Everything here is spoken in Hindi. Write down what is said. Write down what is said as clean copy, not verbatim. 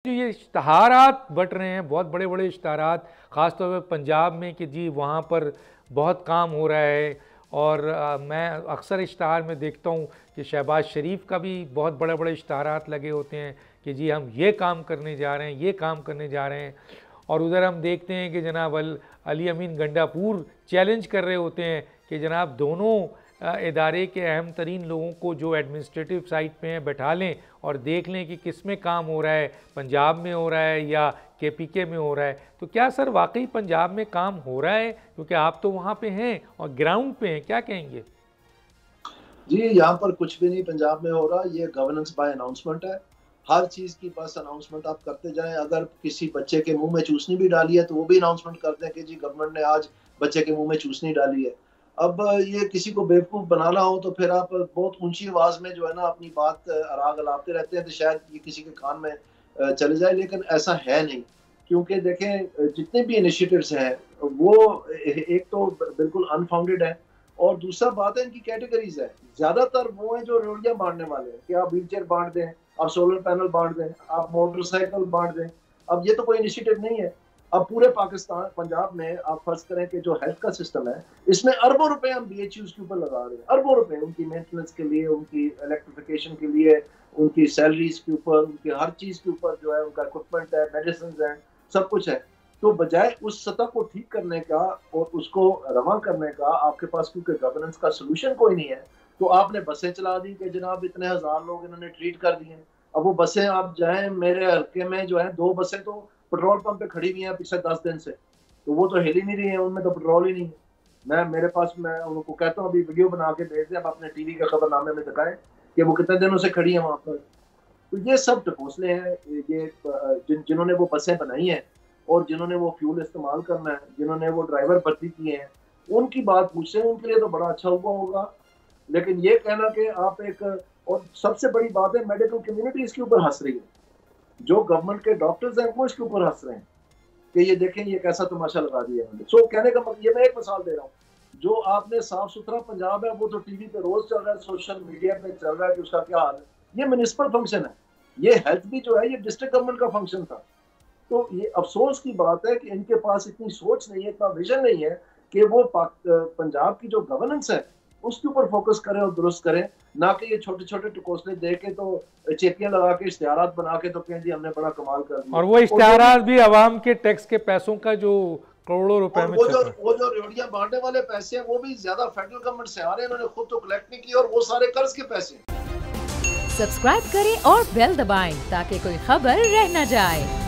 जो ये इश्तहारात बट रहे हैं, बहुत बड़े बड़े इश्तहारात, ख़ासतौर पर पंजाब में कि जी वहाँ पर बहुत काम हो रहा है। और मैं अक्सर इश्तहार में देखता हूँ कि शहबाज शरीफ का भी बहुत बड़े बड़े इश्तहारात लगे होते हैं कि जी हम ये काम करने जा रहे हैं, ये काम करने जा रहे हैं। और उधर हम देखते हैं कि जनाब अली अमीन गंडापुर चैलेंज कर रहे होते हैं कि जनाब दोनों इदारे के अहम तरीन लोगों को जो एडमिनिस्ट्रेटिव साइट पे हैं बैठा लें और देख लें कि किस में काम हो रहा है, पंजाब में हो रहा है या KPK में हो रहा है। तो क्या सर वाकई पंजाब में काम हो रहा है, क्योंकि आप तो वहाँ पे हैं और ग्राउंड पे हैं, क्या कहेंगे? जी, यहाँ पर कुछ भी नहीं पंजाब में हो रहा। ये गवर्नेंस बाय अनाउंसमेंट है। हर चीज की बस अनाउंसमेंट आप करते जाएं। अगर किसी बच्चे के मुंह में चूसनी भी डाली है तो वो भी अनाउंसमेंट कर दें कि जी गवर्नमेंट ने आज बच्चे के मुंह में चूसनी डाली है। अब ये किसी को बेवकूफ बनाना हो तो फिर आप बहुत ऊंची आवाज में जो है ना अपनी बात आराग अलापते रहते हैं तो शायद ये किसी के कान में चले जाए, लेकिन ऐसा है नहीं। क्योंकि देखें जितने भी इनिशिएटिव्स हैं वो एक तो बिल्कुल अनफाउंडेड है और दूसरा बात है इनकी कैटेगरीज है। ज्यादातर वो हैं जो रोड़ियां बांटने वाले हैं कि आप व्हील चेयर बांट दें, आप सोलर पैनल बांट दें, आप मोटरसाइकिल बांट दें। अब ये तो कोई इनिशिएटिव नहीं है। अब पूरे पाकिस्तान पंजाब में आप फर्ज करें कि जो हेल्थ का सिस्टम है इसमें अरबों रुपए हम BHUs के ऊपर लगा रहे हैं, अरबों रुपए उनकी मेंटेनेंस के लिए, उनकी इलेक्ट्रिफिकेशन के लिए, उनकी सैलरीज के ऊपर, उनकी हर चीज के ऊपर जो है उनका इक्विपमेंट है, मेडिसिन है, सब कुछ है। तो बजाय उस सतह को ठीक करने का और उसको रवा करने का आपके पास क्योंकि गवर्नेंस का सोल्यूशन कोई नहीं है, तो आपने बसें चला दी कि जनाब इतने हजार लोग इन्होंने ट्रीट कर दिए। अब वो बसें आप जाएं, मेरे हल्के में जो है 2 बसें तो पेट्रोल पंप पे खड़ी हुई हैं पिछले 10 दिन से, तो वो तो हिल ही नहीं रही है, उनमें तो पेट्रोल ही नहीं है। मेरे पास मैं उनको कहता हूँ अभी वीडियो बना के भेज दें, आप अपने टीवी के खबरनामे में दिखाएं कि वो कितने दिनों से खड़ी है वहां पर। तो ये सब टकोसले हैं। ये जिन्होंने वो बसें बनाई हैं और जिन्होंने वो फ्यूल इस्तेमाल करना है, जिन्होंने वो ड्राइवर भर्ती किए हैं, उनकी बात पूछे, उनके लिए तो बड़ा अच्छा हुआ होगा। लेकिन ये कहना कि आप एक, और सबसे बड़ी बात है मेडिकल कम्युनिटी इसके ऊपर हंस रही है, जो गवर्नमेंट के डॉक्टर्स हैं वो इसके ऊपर हंस रहे हैं कि ये देखें ये कैसा तमाशा लगा दिया है। सो कहने का मतलब, ये मैं एक मिसाल दे रहा हूँ, जो आपने साफ सुथरा पंजाब है वो तो टीवी पे रोज चल रहा है, सोशल मीडिया पे चल रहा है कि उसका क्या हाल है। ये म्युनिसिपल फंक्शन है, ये हेल्थ भी जो है ये डिस्ट्रिक्ट गवर्नमेंट का फंक्शन था। तो ये अफसोस की बात है कि इनके पास इतनी सोच नहीं है, इतना विजन नहीं है कि वो पंजाब की जो गवर्नेंस है उसके ऊपर फोकस करें और दुरुस्त करें, ना कि ये छोटे छोटे टकोसले दे के तो चेपियां लगा के इश्तिहारात बना के तो कहें जी हमने बड़ा कमाल कर दिया। और वो इश्तिहारात भी अवाम के टैक्स के पैसों का जो करोड़ों रुपए में वो जो रेवड़ियां बांटने वाले पैसे हैं वो भी ज्यादा फेडरल गवर्नमेंट से आ रहे हैं, इन्होंने खुद तो कलेक्ट नहीं की और वो सारे कर्ज के पैसे। सब्सक्राइब करें और बेल दबाएं ताकि कोई खबर रह न जाए।